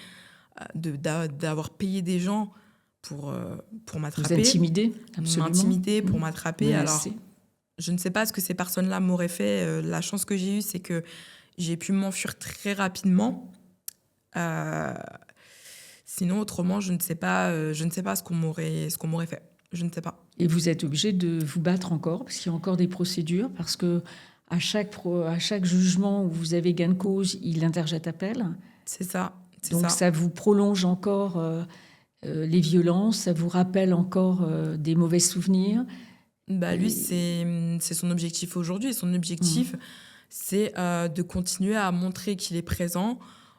d'avoir payé des gens pour Vous m'attraper, intimider, absolument. m'intimider, pour m'attraper. Alors, Menacer. je ne sais pas ce que ces personnes-là m'auraient fait. La chance que j'ai eue, c'est que j'ai pu m'enfuir très rapidement. Sinon, autrement, je ne sais pas ce qu'on m'aurait fait. Je ne sais pas. Et vous êtes obligé de vous battre encore, parce qu'il y a encore des procédures, parce que à chaque jugement où vous avez gain de cause, il interjette appel. C'est ça. Donc ça vous prolonge encore les violences, ça vous rappelle encore des mauvais souvenirs. Lui, c'est son objectif aujourd'hui. Son objectif, c'est de continuer à montrer qu'il est présent,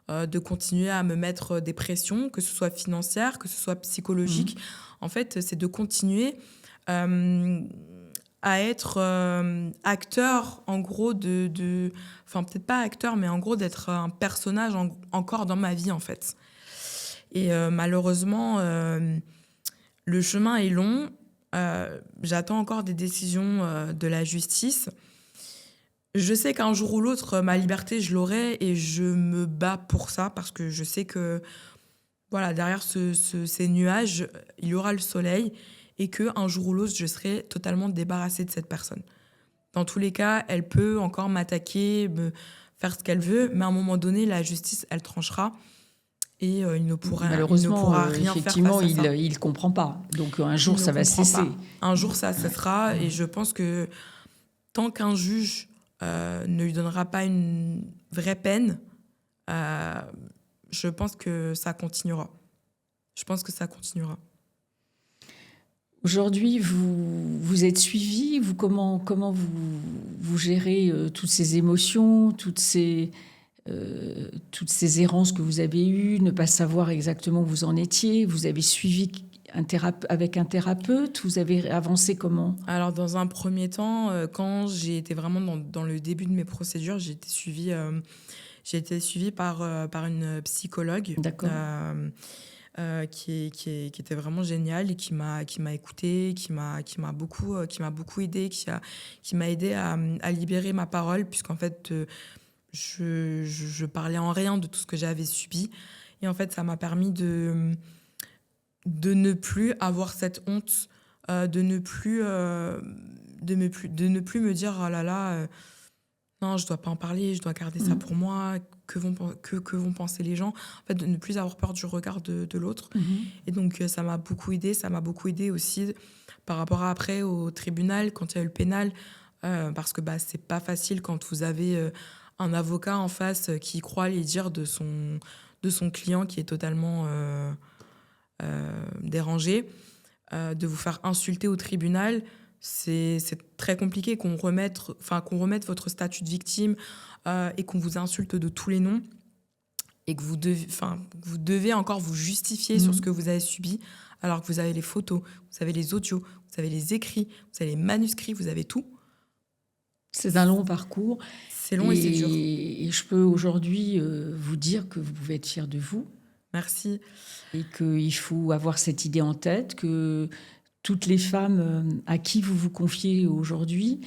de continuer à me mettre des pressions, que ce soit financières, que ce soit psychologiques. En fait, c'est de continuer à être acteur, en gros, enfin, peut-être pas acteur, mais en gros, d'être un personnage encore dans ma vie, en fait. Et malheureusement, le chemin est long. J'attends encore des décisions de la justice. Je sais qu'un jour ou l'autre, ma liberté, je l'aurai et je me bats pour ça parce que je sais que voilà, derrière ces nuages, il y aura le soleil et qu'un jour ou l'autre, je serai totalement débarrassée de cette personne. Dans tous les cas, elle peut encore m'attaquer, me faire ce qu'elle veut, mais à un moment donné, la justice, elle tranchera et il ne pourra rien effectivement, faire face à ça. Il ne comprend pas. Donc un jour, ça va cesser. Un jour, ça cessera et je pense que tant qu'un juge ne lui donnera pas une vraie peine, je pense que ça continuera. Aujourd'hui, vous êtes suivi. Comment vous gérez toutes ces émotions, toutes ces errances que vous avez eues, ne pas savoir exactement où vous en étiez. Vous avez suivi avec un thérapeute. Vous avez avancé comment ? Alors, dans un premier temps, quand j'ai été vraiment dans le début de mes procédures, j'ai été suivie par une psychologue. D'accord. Qui était vraiment géniale et qui m'a écoutée, qui m'a beaucoup aidée, qui m'a aidée à libérer ma parole, puisqu'en fait, je parlais en rien de tout ce que j'avais subi. Et en fait, ça m'a permis de ne plus avoir cette honte, de ne plus me dire oh là là, non, je dois pas en parler, je dois garder ça pour moi, que vont penser les gens. En fait, de ne plus avoir peur du regard de l'autre. Et donc, ça m'a beaucoup aidée. Ça m'a beaucoup aidée aussi par rapport à après au tribunal, quand il y a eu le pénal, parce que c'est pas facile quand vous avez un avocat en face qui croit les dires de son client qui est totalement dérangé, de vous faire insulter au tribunal. C'est très compliqué qu'on remette votre statut de victime et qu'on vous insulte de tous les noms et que vous devez encore vous justifier sur ce que vous avez subi alors que vous avez les photos, vous avez les audios, vous avez les écrits, vous avez les manuscrits, vous avez tout. C'est un long parcours. C'est long et c'est dur. Et je peux aujourd'hui vous dire que vous pouvez être fiers de vous. Merci. Et qu'il faut avoir cette idée en tête que toutes les femmes à qui vous vous confiez aujourd'hui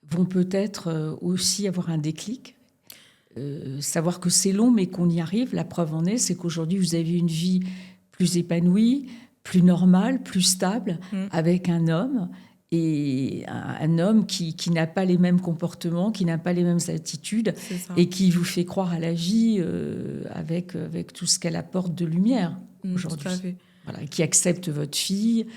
vont peut-être aussi avoir un déclic. Savoir que c'est long, mais qu'on y arrive. La preuve en est, c'est qu'aujourd'hui, vous avez une vie plus épanouie, plus normale, plus stable, avec un homme. Et un homme qui n'a pas les mêmes comportements, qui n'a pas les mêmes attitudes, et qui vous fait croire à la vie avec tout ce qu'elle apporte de lumière aujourd'hui. Tout à fait. Voilà, qui accepte votre fille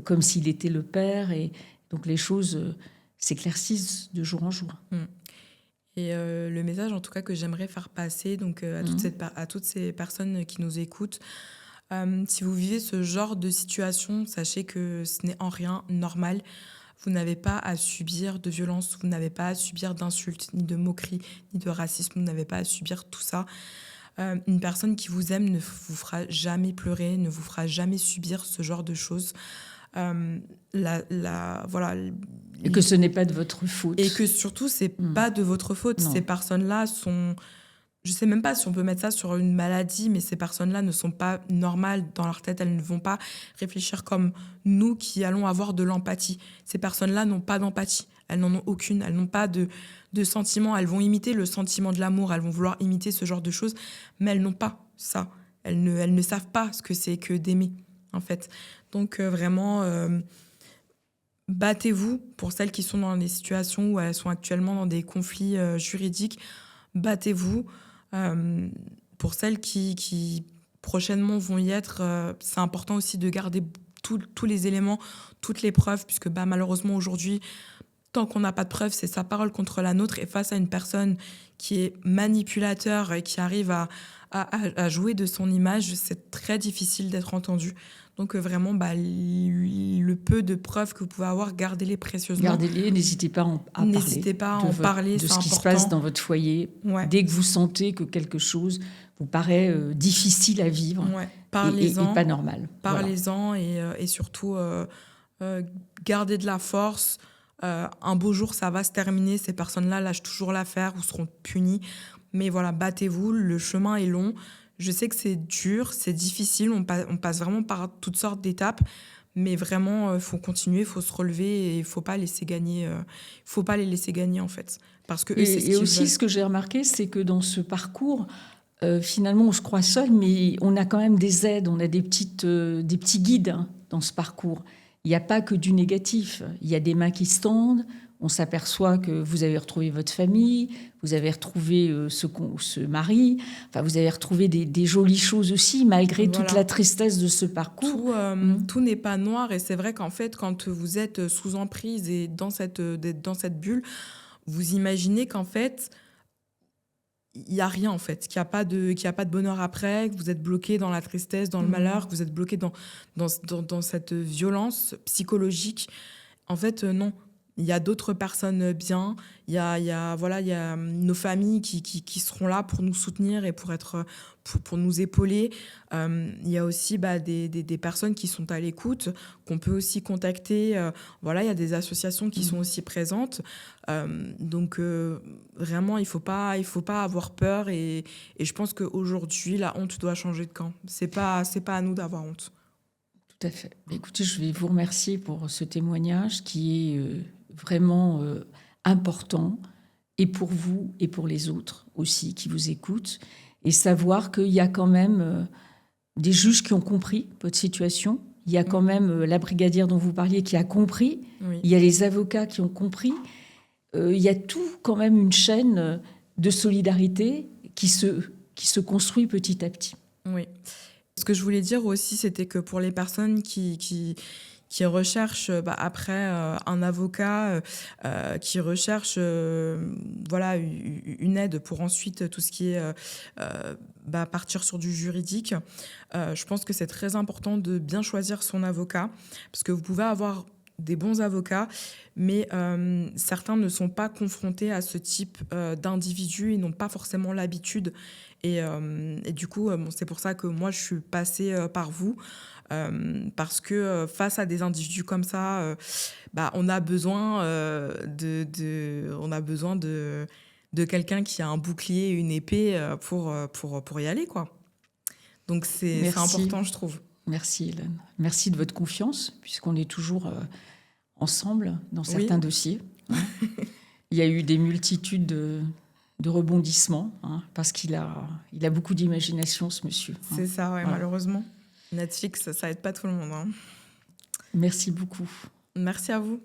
comme s'il était le père. Et donc les choses s'éclaircissent de jour en jour. Et le message, en tout cas, que j'aimerais faire passer donc, à toutes ces personnes qui nous écoutent, si vous vivez ce genre de situation, sachez que ce n'est en rien normal. Vous n'avez pas à subir de violence, vous n'avez pas à subir d'insultes, ni de moqueries, ni de racisme, vous n'avez pas à subir tout ça. Une personne qui vous aime ne vous fera jamais pleurer, ne vous fera jamais subir ce genre de choses. Voilà, Et que ce n'est pas de votre faute. Et que surtout, c'est pas de votre faute. Non. Ces personnes-là sont... Je sais même pas si on peut mettre ça sur une maladie, mais ces personnes-là ne sont pas normales dans leur tête. Elles ne vont pas réfléchir comme nous qui allons avoir de l'empathie. Ces personnes-là n'ont pas d'empathie. Elles n'en ont aucune. Elles n'ont pas de sentiment. Elles vont imiter le sentiment de l'amour. Elles vont vouloir imiter ce genre de choses, mais elles n'ont pas ça. Elles ne savent pas ce que c'est que d'aimer, en fait. Donc vraiment, battez-vous pour celles qui sont dans des situations où elles sont actuellement dans des conflits juridiques. Battez-vous. Pour celles qui prochainement vont y être, c'est important aussi de garder tous les éléments, toutes les preuves, puisque malheureusement aujourd'hui, tant qu'on n'a pas de preuves, c'est sa parole contre la nôtre. Et face à une personne qui est manipulateur et qui arrive à jouer de son image, c'est très difficile d'être entendu. Donc vraiment, le peu de preuves que vous pouvez avoir, gardez-les précieusement. Gardez-les, n'hésitez pas à n'hésitez pas à en parler, de c'est ce qui important. se passe dans votre foyer. Ouais. Dès que vous sentez que quelque chose vous paraît difficile à vivre parlez-en, et pas normal. Parlez-en voilà. Et surtout, gardez de la force. Un beau jour, ça va se terminer. Ces personnes-là lâchent toujours l'affaire ou seront punies. Mais voilà, battez-vous, le chemin est long. Je sais que c'est dur, c'est difficile, on passe vraiment par toutes sortes d'étapes, mais vraiment, il faut continuer, il faut se relever et il ne faut pas laisser gagner. Faut pas les laisser gagner, en fait. Parce que eux, c'est ce qu'ils aussi, veulent. Ce que j'ai remarqué, c'est que dans ce parcours, finalement, on se croit seul, mais on a quand même des aides, on a des petits guides dans ce parcours. Il n'y a pas que du négatif. Il y a des mains qui se tendent. On s'aperçoit que vous avez retrouvé votre famille, vous avez retrouvé ce mari, enfin, vous avez retrouvé des jolies choses aussi, malgré toute la tristesse de ce parcours. Tout n'est pas noir. Et c'est vrai qu'en fait, quand vous êtes sous emprise et dans cette bulle, vous imaginez qu'en fait, il n'y a rien, en fait, qu'il n'y a pas de bonheur après, que vous êtes bloqué dans la tristesse, dans le malheur, que vous êtes bloqué dans cette violence psychologique. En fait, non. Il y a d'autres personnes bien, il y a nos familles qui seront là pour nous soutenir et pour nous épauler. Il y a aussi des personnes qui sont à l'écoute, qu'on peut aussi contacter. Il y a des associations qui sont aussi présentes. Donc, vraiment, il faut pas avoir peur. Et je pense qu'aujourd'hui, la honte doit changer de camp. C'est pas à nous d'avoir honte. Tout à fait. Écoutez, je vais vous remercier pour ce témoignage qui est vraiment important, et pour vous et pour les autres aussi qui vous écoutent, et savoir qu'il y a quand même des juges qui ont compris votre situation, il y a quand même la brigadière dont vous parliez qui a compris, il y a les avocats qui ont compris, il y a tout quand même une chaîne de solidarité qui se construit petit à petit. Oui. Ce que je voulais dire aussi, c'était que pour les personnes qui recherchent après un avocat, qui recherchent une aide pour ensuite tout ce qui est partir sur du juridique, je pense que c'est très important de bien choisir son avocat, parce que vous pouvez avoir des bons avocats, mais certains ne sont pas confrontés à ce type d'individus, ils n'ont pas forcément l'habitude. Et du coup, c'est pour ça que moi, je suis passée par vous, parce que face à des individus comme ça, on a besoin de quelqu'un qui a un bouclier et une épée pour y aller, quoi. Donc c'est important, je trouve. Merci Hélène. Merci de votre confiance, puisqu'on est toujours ensemble dans certains dossiers. Il y a eu des multitudes de rebondissements, parce qu'il a beaucoup d'imagination, ce monsieur. C'est ça, malheureusement. Netflix, ça aide pas tout le monde. Merci beaucoup. Merci à vous.